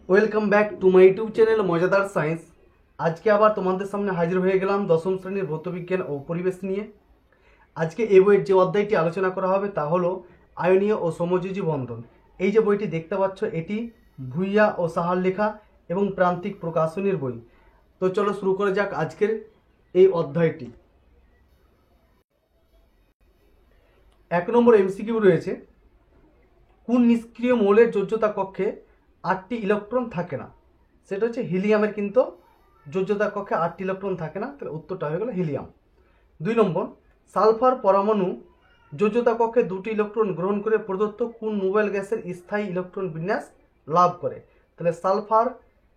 Welcome back to my YouTube channel মজাদার science. আজকে আবার তোমাদের সামনে হাজির হয়ে গেলাম দশম শ্রেণীর ভৌতবিজ্ঞান ও পরিবেশ নিয়ে। আজকে এই বইয়ের যে অধ্যায়টি আলোচনা করা হবে তা হলো আয়নীয় ও সমযোজী বন্ধন। এই যে বইটি দেখতে পাচ্ছ এটি ভুইয়া ও সাহার লেখা এবং প্রান্তিক প্রকাশনীর বই। তো চলো শুরু করা যাক আজকের এই অধ্যায়টি। 1 নম্বর এমসিকিউ রয়েছে, কোন নিষ্ক্রিয় মৌলের যোজ্যতা কক্ষে 8টি ইলেকট্রন থাকে না? সেটা হচ্ছে হিলিয়ামের, কিন্তু যোজ্যতা কক্ষে 8টি ইলেকট্রন থাকে না, তাহলে উত্তরটা হয়ে গেল হিলিয়াম। 2 নম্বর, সালফার পরমাণু যোজ্যতা কক্ষে 2টি ইলেকট্রন গ্রহণ করে প্রদত্ত কোন নোবেল গ্যাসের স্থায়ী ইলেকট্রন বিন্যাস লাভ করে? তাহলে সালফার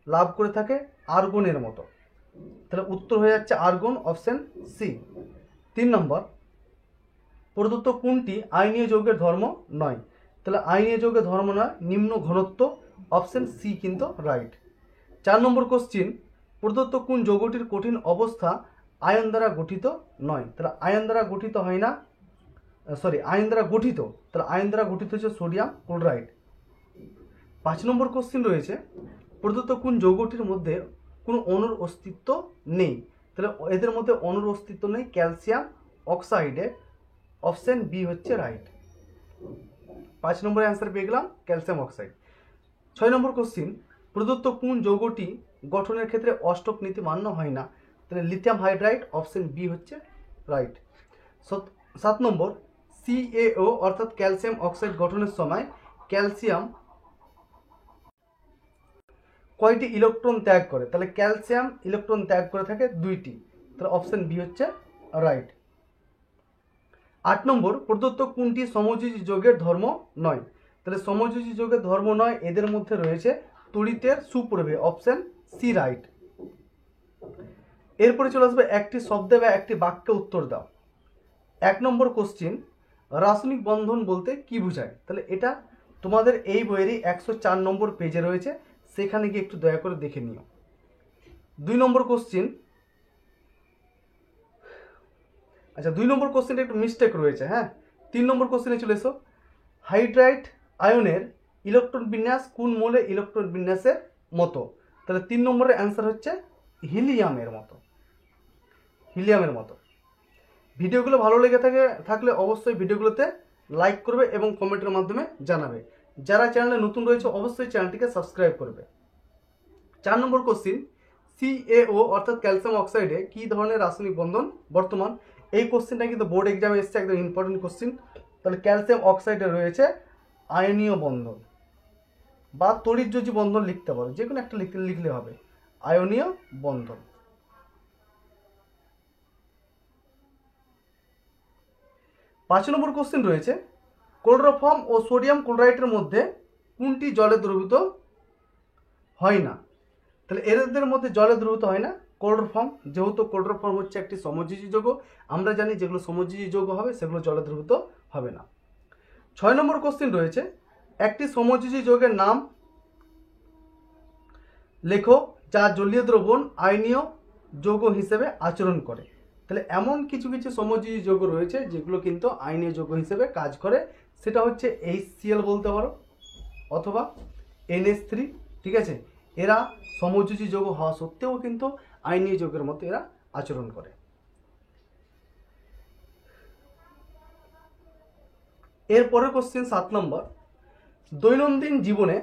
লাভ করে থাকে আর্গনের মতো, তাহলে উত্তর হয়ে যাচ্ছে আর্গন, অপশন সি। 3 নম্বর, প্রদত্ত কোনটি আয়নীয় যৌগের ধর্ম নয়? তাহলে আয়নীয় যৌগের ধর্ম নয় নিম্ন ঘনত্ব, অপশন সি কিন্তু রাইট। 4 নম্বর কোশ্চিন, প্রদত্ত কোন যৌগটির কঠিন অবস্থা আয়ন দ্বারা গঠিত নয়? তাহলে আয়ন দ্বারা গঠিত হয় না, আয়ন দ্বারা গঠিত, তাহলে আয়ন দ্বারা গঠিত হচ্ছে সোডিয়াম ক্লোরাইড। 5 নম্বর কোশ্চিন রয়েছে, প্রদত্ত কোন যৌগটির মধ্যে কোনো অণুর অস্তিত্ব নেই? তাহলে এদের মধ্যে অণুর অস্তিত্ব নেই ক্যালসিয়াম অক্সাইডে, অপশন বি হচ্ছে রাইট। 5 নম্বরের অ্যান্সার পেয়ে গেলাম ক্যালসিয়াম অক্সাইড। 6 নম্বর কোশ্চিন, প্রদত্ত কোন যৌগটি গঠনের ক্ষেত্রে অষ্টক নীতি মান্য হয় না? তাহলে লিথিয়াম হাইড্রাইড, অপশন বি হচ্ছে রাইট। 7 নম্বর, CaO অর্থাৎ ক্যালসিয়াম অক্সাইড গঠনের সময় ক্যালসিয়াম কয়টি ইলেকট্রন ত্যাগ করে? তাহলে ক্যালসিয়াম ইলেকট্রন ত্যাগ করে থাকে 2টি, তাহলে অপশন বি হচ্ছে রাইট। 8 নম্বর, প্রদত্ত কোনটি সমযোজী যৌগের ধর্ম নয়? তাহলে সমযোজী যৌগের ধর্ম নয় এদের মধ্যে রয়েছে তড়িতের সুপ্রভেদ, অপশন সি রাইট। এরপরে চলে আসবে একটি শব্দে বা একটি বাক্যে উত্তর দাও। 1 নম্বর কোশ্চিন, রাসায়নিক বন্ধন বলতে কি বোঝায়? তাহলে এটা তোমাদের এই বইয়েরই 104 নম্বর পেজে রয়েছে, সেখানে গিয়ে একটু দয়া করে দেখে নিও। 2 নম্বর কোশ্চিন, আচ্ছা 2 নম্বর কোশ্চেনটা একটু মিস্টেক রয়েছে, হ্যাঁ। 3 নম্বর কোশ্চেনে চলে এসো, হাইড্রাইড আয়নের ইলেকট্রন বিন্যাস কোন মৌলের ইলেকট্রন বিন্যাসের মতো? তাহলে 3 নম্বরের অ্যান্সার হচ্ছে হিলিয়ামের মতো, হিলিয়ামের মতো। ভিডিওগুলো ভালো লেগে থাকলে অবশ্যই ভিডিওগুলোতে লাইক করবে এবং কমেন্টের মাধ্যমে জানাবে। যারা চ্যানেলে নতুন রয়েছে অবশ্যই চ্যানেলটিকে সাবস্ক্রাইব করবে। 4 নম্বর কোশ্চিন, CaO অর্থাৎ ক্যালসিয়াম অক্সাইডে কি ধরনের রাসায়নিক বন্ধন বর্তমান? এই কোশ্চেনটা কিন্তু বোর্ড এক্সামে এসছে, একদম ইম্পর্টেন্ট কোশ্চেন। তাহলে ক্যালসিয়াম অক্সাইডে রয়েছে আয়নীয় বন্ধন বা তড়িৎযোজী বন্ধন লিখতে পারো, যে কোনো একটা লিখলে হবে, আয়নীয় বন্ধন। 5 নম্বর কোশ্চেন রয়েছে, ক্লোরোফর্ম ও সোডিয়াম ক্লোরাইডের মধ্যে কোনটি জলে দ্রবীভূত হয় না? তাহলে এদের মধ্যে জলে দ্রবীভূত হয় না ক্লোরোফর্ম, যেহেতু ক্লোরোফর্ম হচ্ছে একটি সমযোজী যৌগ, আমরা জানি যেগুলো সমযোজী যৌগ হবে সেগুলো জলে দ্রবীভূত হবে না। 6 নম্বর কোশ্চেন রয়েছে, একটি সমযোজী যৌগের নাম লেখো যা জলীয় দ্রবণ আয়নীয় যৌগ হিসেবে আচরণ করে। তাহলে এমন কিছু কিছু সমযোজী যৌগ রয়েছে যেগুলো কিন্তু আয়নীয় যৌগ হিসেবে কাজ করে, সেটা হচ্ছে HCl বলতে পারো অথবা NH3, ঠিক আছে। এরা সমযোজী যৌগ হওয়া সত্ত্বেও কিন্তু আয়নীয় যৌগের মতো এরা আচরণ করে। এরপরের কোশ্চেন 7 নম্বর, দৈনন্দিন জীবনে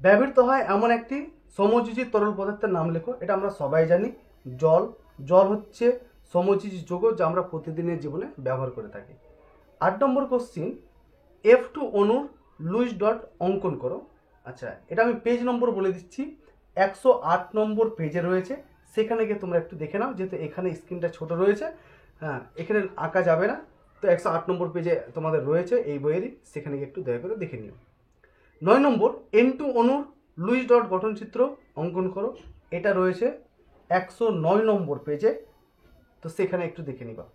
ব্যবহৃত হয় এমন একটি সমযোজী তরল পদার্থের নাম লেখো। এটা আমরা সবাই জানি, জল। জল হচ্ছে সমযোজী যৌগ যা আমরা প্রতিদিনের জীবনে ব্যবহার করে থাকি। 8 নম্বর কোশ্চিন, F2 অণুর লুইস ডট অঙ্কন করো। আচ্ছা এটা আমি পেজ নম্বর বলে দিচ্ছি, 108 নম্বর পেজে রয়েছে, সেখানে গিয়ে তোমরা একটু দেখে নাও, যেহেতু এখানে স্ক্রিনটা ছোট রয়েছে, হ্যাঁ এখানে আঁকা যাবে না, তো 108 নম্বর পেজে তোমাদের রয়েছে এই বইয়েরই, সেখানে গিয়ে একটু দয়া করে দেখে নিও। 9 নম্বর, N2 অণুর লুইস ডট গঠনচিত্র অঙ্কন করো। এটা রয়েছে 109 নম্বর পেজে, তো সেখানে একটু দেখে নিবা।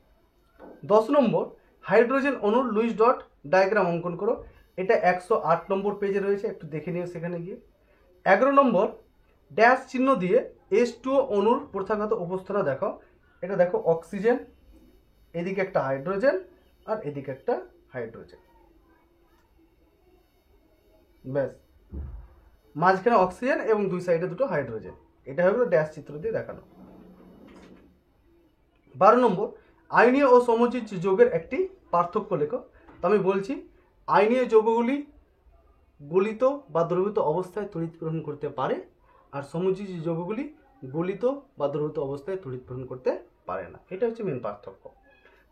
10 নম্বর, হাইড্রোজেন অণুর লুইস ডট ডায়াগ্রাম অঙ্কন করো। এটা 108 নম্বর পেজে রয়েছে, একটু দেখে নিও সেখানে গিয়ে। 11 নম্বর, ড্যাশ চিহ্ন দিয়ে H2O অণুর প্রথাগত উপস্থাপনা দেখাও। এটা দেখো অক্সিজেন, এদিকে একটা হাইড্রোজেন আর এদিকে একটা হাইড্রোজেন, ব্যাস। মাঝখানে অক্সিজেন এবং দুই সাইডে দুটো হাইড্রোজেন। এটা হলো ড্যাশ চিত্র দিয়ে দেখানো। 12 নম্বর, আয়নীয় ও সমযোজী যৌগের একটি পার্থক্য লেখো। তো আমি বলছি, আয়নীয় যৌগগুলি গলিত বা দ্রবীভূত অবস্থায় তড়িৎ প্রেরণ করতে পারে, আর সমযোজী যৌগগুলি গলিত বা দ্রবীভূত অবস্থায় তড়িৎ প্রেরণ করতে পারে না। এটা হচ্ছে মেন পার্থক্য।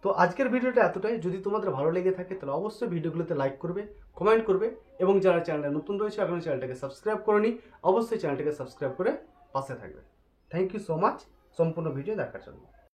তো আজকের ভিডিওটা এতটাই। যদি তোমাদের ভালো লেগে থাকে তাহলে অবশ্যই ভিডিওগুলোতে লাইক করবে, কমেন্ট করবে, এবং যারা চ্যানেলে নতুন রয়েছে এখনো চ্যানেলটাকে সাবস্ক্রাইব করোনি, অবশ্যই চ্যানেলটাকে সাবস্ক্রাইব করে পাশে থাকবে। থ্যাংক ইউ সো মাচ সম্পূর্ণ ভিডিও দেখার জন্য।